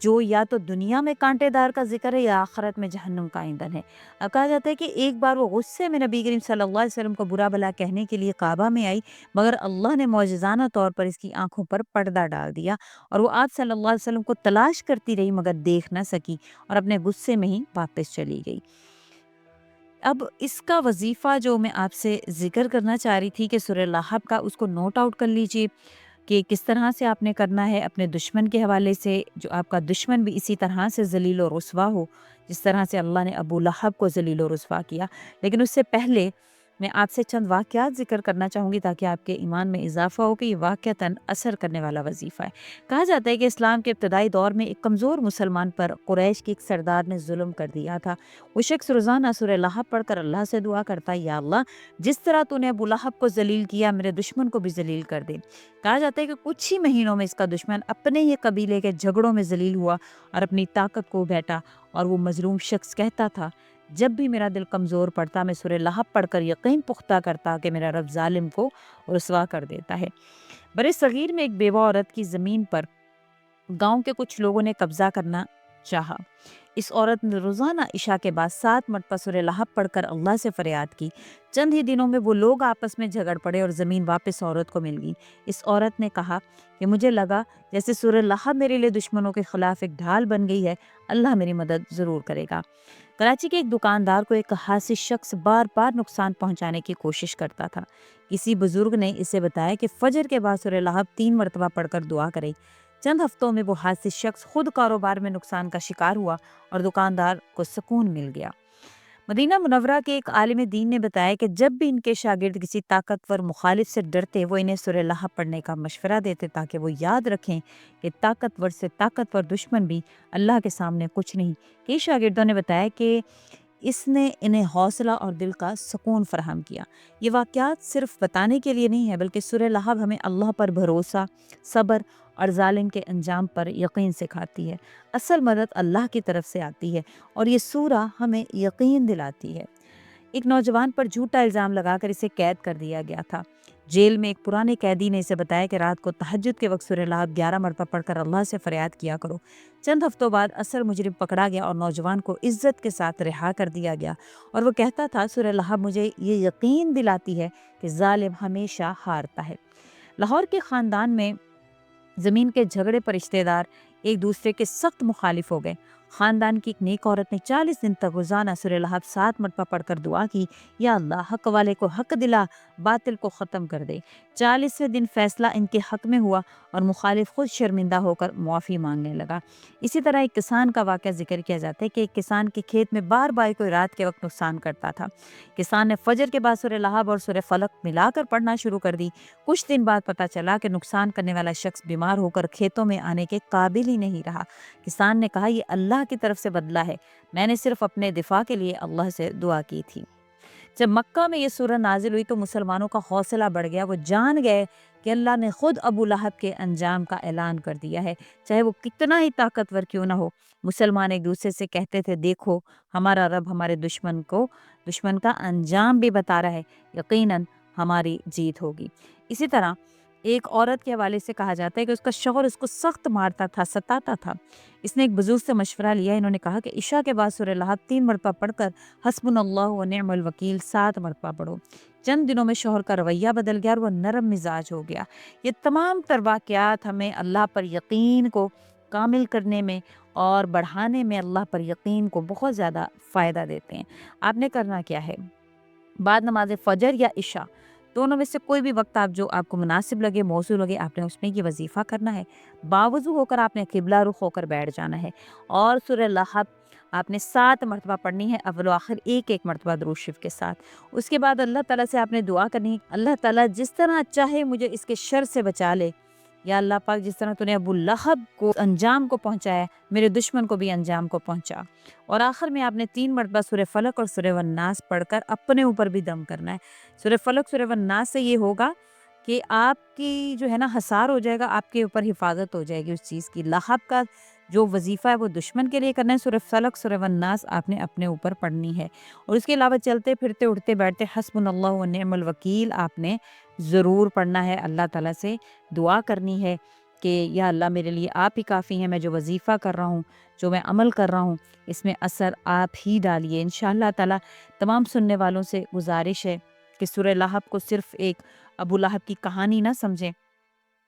جو یا تو دنیا میں کانٹے دار کا ذکر ہے یا آخرت میں جہنم کا ایندھن ہے۔ اب کہا جاتا ہے کہ ایک بار وہ غصے میں نبی کریم صلی اللہ علیہ وسلم کو برا بھلا کہنے کے لیے کعبہ میں آئی، مگر اللہ نے معجزانہ طور پر اس کی آنکھوں پر پردہ ڈال دیا اور وہ آپ صلی اللہ علیہ وسلم کو تلاش کرتی رہی مگر دیکھ نہ سکی اور اپنے غصے میں ہی واپس چلی گئی۔ اب اس کا وظیفہ جو میں آپ سے ذکر کرنا چاہ رہی تھی کہ سورہ لہب کا، اس کو نوٹ آؤٹ کر لیجئے کہ کس طرح سے آپ نے کرنا ہے اپنے دشمن کے حوالے سے، جو آپ کا دشمن بھی اسی طرح سے ذلیل و رسوا ہو جس طرح سے اللہ نے ابو لہب کو ذلیل و رسوا کیا۔ لیکن اس سے پہلے میں آپ سے چند واقعات ذکر کرنا چاہوں گی تاکہ آپ کے ایمان میں اضافہ ہو کہ یہ واقعتاً اثر کرنے والا وظیفہ ہے۔ کہا جاتا ہے کہ اسلام کے ابتدائی دور میں ایک کمزور مسلمان پر قریش کے ایک سردار نے ظلم کر دیا تھا۔ وہ شخص روزانہ سورہ لہب پڑھ کر اللہ سے دعا کرتا، یا اللہ جس طرح تو نے ابو لہب کو ذلیل کیا میرے دشمن کو بھی ذلیل کر دے۔ کہا جاتا ہے کہ کچھ ہی مہینوں میں اس کا دشمن اپنے ہی قبیلے کے جھگڑوں میں ذلیل ہوا اور اپنی طاقت کو بیٹھا، اور وہ مظلوم شخص کہتا تھا، جب بھی میرا دل کمزور پڑتا میں سورہ لہب پڑھ کر یقین پختہ کرتا کہ میرا رب ظالم کو رسوا کر دیتا ہے۔ برے صغیر میں ایک بیوہ عورت کی زمین پر گاؤں کے کچھ لوگوں نے قبضہ کرنا چاہا۔ اس عورت نے روزانہ عشاء کے بعد 7 مرتبہ سورہ لہب پڑھ کر اللہ سے فریاد کی۔ چند ہی دنوں میں وہ لوگ آپس میں جھگڑ پڑے اور زمین واپس عورت کو مل گئی۔ اس عورت نے کہا کہ مجھے لگا جیسے سورہ لہب میرے لیے دشمنوں کے خلاف ایک ڈھال بن گئی ہے، اللہ میری مدد ضرور کرے گا۔ کراچی کے ایک دکاندار کو ایک حاسد شخص بار بار نقصان پہنچانے کی کوشش کرتا تھا۔ کسی بزرگ نے اسے بتایا کہ فجر کے بعد سورہ لہب 3 مرتبہ پڑھ کر دعا کرے۔ چند ہفتوں میں وہ حاسد شخص خود کاروبار میں نقصان کا شکار ہوا اور دکاندار کو سکون مل گیا۔ مدینہ منورہ کے ایک عالم دین نے بتایا کہ جب بھی ان کے شاگرد کسی طاقتور مخالف سے ڈرتے، وہ انہیں سورہ لہب پڑھنے کا مشورہ دیتے تاکہ وہ یاد رکھیں کہ طاقتور سے طاقتور دشمن بھی اللہ کے سامنے کچھ نہیں۔ کئی شاگردوں نے بتایا کہ اس نے انہیں حوصلہ اور دل کا سکون فراہم کیا۔ یہ واقعات صرف بتانے کے لیے نہیں ہے بلکہ سورہ لہب ہمیں اللہ پر بھروسہ، صبر اور ظالم کے انجام پر یقین سکھاتی ہے۔ اصل مدد اللہ کی طرف سے آتی ہے اور یہ سورہ ہمیں یقین دلاتی ہے۔ ایک نوجوان پر جھوٹا الزام لگا کر اسے قید کر دیا گیا تھا۔ جیل میں ایک پرانے قیدی نے اسے بتایا کہ رات کو تہجد کے وقت سورہ لہب 11 مرتبہ پڑھ کر اللہ سے فریاد کیا کرو۔ چند ہفتوں بعد اصل مجرم پکڑا گیا اور نوجوان کو عزت کے ساتھ رہا کر دیا گیا، اور وہ کہتا تھا، سورہ لہب مجھے یہ یقین دلاتی ہے کہ ظالم ہمیشہ ہارتا ہے۔ لاہور کے خاندان میں زمین کے جھگڑے پر رشتہ دار ایک دوسرے کے سخت مخالف ہو گئے۔ خاندان کی ایک نیک عورت نے 40 دن تک روزانہ سورہ لہب 7 مرتبہ پڑھ کر دعا کی، یا اللہ حق والے کو حق دلا، باطل کو ختم کر دے۔ 40ویں دن فیصلہ ان کے حق میں ہوا اور مخالف خود شرمندہ ہو کر معافی مانگنے لگا۔ اسی طرح ایک کسان کا واقعہ ذکر کیا جاتا ہے کہ ایک کسان کے کھیت میں بار بار کوئی رات کے وقت نقصان کرتا تھا۔ کسان نے فجر کے بعد سورہ لہب اور سورہ فلق ملا کر پڑھنا شروع کر دی۔ کچھ دن بعد پتہ چلا کہ نقصان کرنے والا شخص بیمار ہو کر کھیتوں میں آنے کے قابل ہی نہیں رہا۔ کسان نے کہا، یہ اللہ کی طرف سے بدلہ ہے، میں نے صرف اپنے دفاع کے لیے اللہ سے دعا کی تھی۔ جب مکہ میں یہ سورہ نازل ہوئی تو مسلمانوں کا حوصلہ بڑھ گیا۔ وہ جان گئے کہ اللہ نے خود ابو لہب کے انجام کا اعلان کر دیا ہے، چاہے وہ کتنا ہی طاقتور کیوں نہ ہو۔ مسلمان ایک دوسرے سے کہتے تھے، دیکھو ہمارا رب ہمارے دشمن کا انجام بھی بتا رہا ہے، یقیناً ہماری جیت ہوگی۔ اسی طرح ایک عورت کے حوالے سے کہا جاتا ہے کہ اس کا شوہر اس کو سخت مارتا تھا، ستاتا تھا۔ اس نے ایک بزرگ سے مشورہ لیا، انہوں نے کہا کہ عشاء کے بعد سورہ لہب 3 مرتبہ پڑھ کر حسبنا اللہ و نعم الوکیل 7 مرتبہ پڑھو۔ چند دنوں میں شوہر کا رویہ بدل گیا اور وہ نرم مزاج ہو گیا۔ یہ تمام تر واقعات ہمیں اللہ پر یقین کو کامل کرنے میں اور بڑھانے میں اللہ پر یقین کو بہت زیادہ فائدہ دیتے ہیں۔ آپ نے کرنا کیا ہے؟ بعد نماز فجر یا عشاء دونوں میں سے کوئی بھی وقت جو آپ کو مناسب لگے، موزوں لگے، آپ نے اس میں یہ وظیفہ کرنا ہے۔ باوضو ہو کر آپ نے قبلہ رخ ہو کر بیٹھ جانا ہے اور سورہ لہب آپ نے 7 مرتبہ پڑھنی ہے، اول و آخر ایک مرتبہ درود شریف کے ساتھ۔ اس کے بعد اللہ تعالیٰ سے آپ نے دعا کرنی ہے، اللہ تعالیٰ جس طرح چاہے مجھے اس کے شر سے بچا لے، یا اللہ پاک جس طرح تو نے ابو لہب کو انجام کو پہنچایا، میرے دشمن کو بھی انجام کو پہنچا۔ اور آخر میں آپ نے 3 مرتبہ سورہ فلق اور سورہ والناس پڑھ کر اپنے اوپر بھی دم کرنا ہے۔ سورہ فلق سورہ والناس سے یہ ہوگا کہ آپ کی جو ہے نا حصار ہو جائے گا، آپ کے اوپر حفاظت ہو جائے گی اس چیز کی۔ لہب کا جو وظیفہ ہے وہ دشمن کے لیے کرنا ہے، سورہ فلق سورہ والناس آپ نے اپنے اوپر پڑھنی ہے۔ اور اس کے علاوہ چلتے پھرتے اٹھتے بیٹھتے حسبنا اللہ و نعم الوکیل آپ نے ضرور پڑھنا ہے، اللہ تعالیٰ سے دعا کرنی ہے کہ یا اللہ میرے لیے آپ ہی کافی ہیں، میں جو وظیفہ کر رہا ہوں، جو میں عمل کر رہا ہوں، اس میں اثر آپ ہی ڈالیے انشاءاللہ تعالیٰ۔ تمام سننے والوں سے گزارش ہے کہ سورہ لہب کو صرف ایک ابو لہب کی کہانی نہ سمجھیں،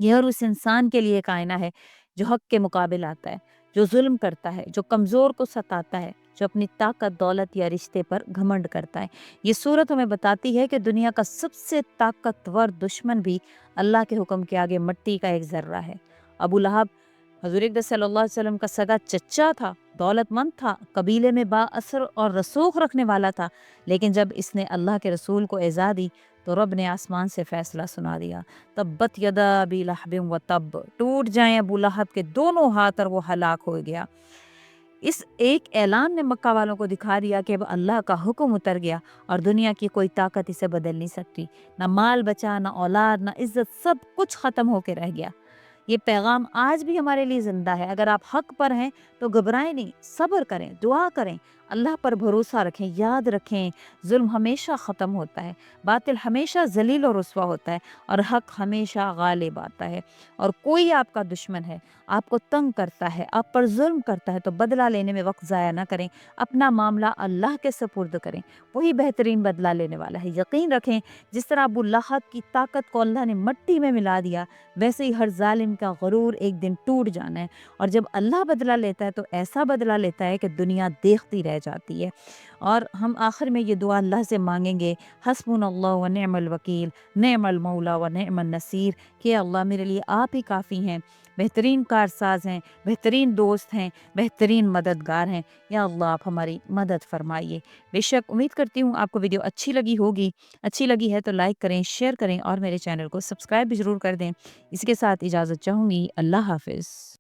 یہ اور اس انسان کے لیے کائنہ ہے جو حق کے مقابل آتا ہے، جو ظلم کرتا ہے، جو کمزور کو ستاتا ہے، جو اپنی طاقت، دولت یا رشتے پر گھمنڈ کرتا ہے۔ یہ صورت ہمیں بتاتی ہے کہ دنیا کا سب سے طاقتور دشمن بھی اللہ کے حکم کے آگے مٹی کا ایک ذرہ ہے۔ ابو لہب حضور اقدس صلی اللہ علیہ وسلم کا سگا چچا تھا، دولت مند تھا، قبیلے میں با اثر اور رسوخ رکھنے والا تھا، لیکن جب اس نے اللہ کے رسول کو ایذا دی تو رب نے آسمان سے فیصلہ سنا دیا، تبت یدا ابی لہب و تب، ٹوٹ جائیں ابو لہب کے دونوں ہاتھ اور وہ ہلاک ہو گیا۔ اس ایک اعلان نے مکہ والوں کو دکھا دیا کہ اب اللہ کا حکم اتر گیا اور دنیا کی کوئی طاقت اسے بدل نہیں سکتی، نہ مال بچا، نہ اولاد، نہ عزت، سب کچھ ختم ہو کے رہ گیا۔ یہ پیغام آج بھی ہمارے لیے زندہ ہے۔ اگر آپ حق پر ہیں تو گھبرائیں نہیں، صبر کریں، دعا کریں، اللہ پر بھروسہ رکھیں، یاد رکھیں ظلم ہمیشہ ختم ہوتا ہے، باطل ہمیشہ ذلیل و رسوا ہوتا ہے، اور حق ہمیشہ غالب آتا ہے۔ اور کوئی آپ کا دشمن ہے، آپ کو تنگ کرتا ہے، آپ پر ظلم کرتا ہے تو بدلہ لینے میں وقت ضائع نہ کریں، اپنا معاملہ اللہ کے سپرد کریں، وہی بہترین بدلہ لینے والا ہے۔ یقین رکھیں جس طرح ابو لہب کی طاقت کو اللہ نے مٹی میں ملا دیا، ویسے ہی ہر ظالم کا غرور ایک دن ٹوٹ جانا ہے، اور جب اللہ بدلہ لیتا ہے تو ایسا بدلہ لیتا ہے کہ دنیا دیکھتی رہ جاتی ہے۔ اور ہم آخر میں یہ دعا اللہ سے مانگیں گے، حسبنا اللہ و نعم الوکیل، نعم المولا و نعم النصیر، کہ اللہ میرے لیے آپ ہی کافی ہیں، بہترین کارساز ہیں، بہترین دوست ہیں، بہترین مددگار ہیں، یا اللہ آپ ہماری مدد فرمائیے۔ بے شک امید کرتی ہوں آپ کو ویڈیو اچھی لگی ہوگی، اچھی لگی ہے تو لائک کریں، شیئر کریں، اور میرے چینل کو سبسکرائب بھی ضرور کر دیں۔ اس کے ساتھ اجازت چاہوں گی، اللہ حافظ۔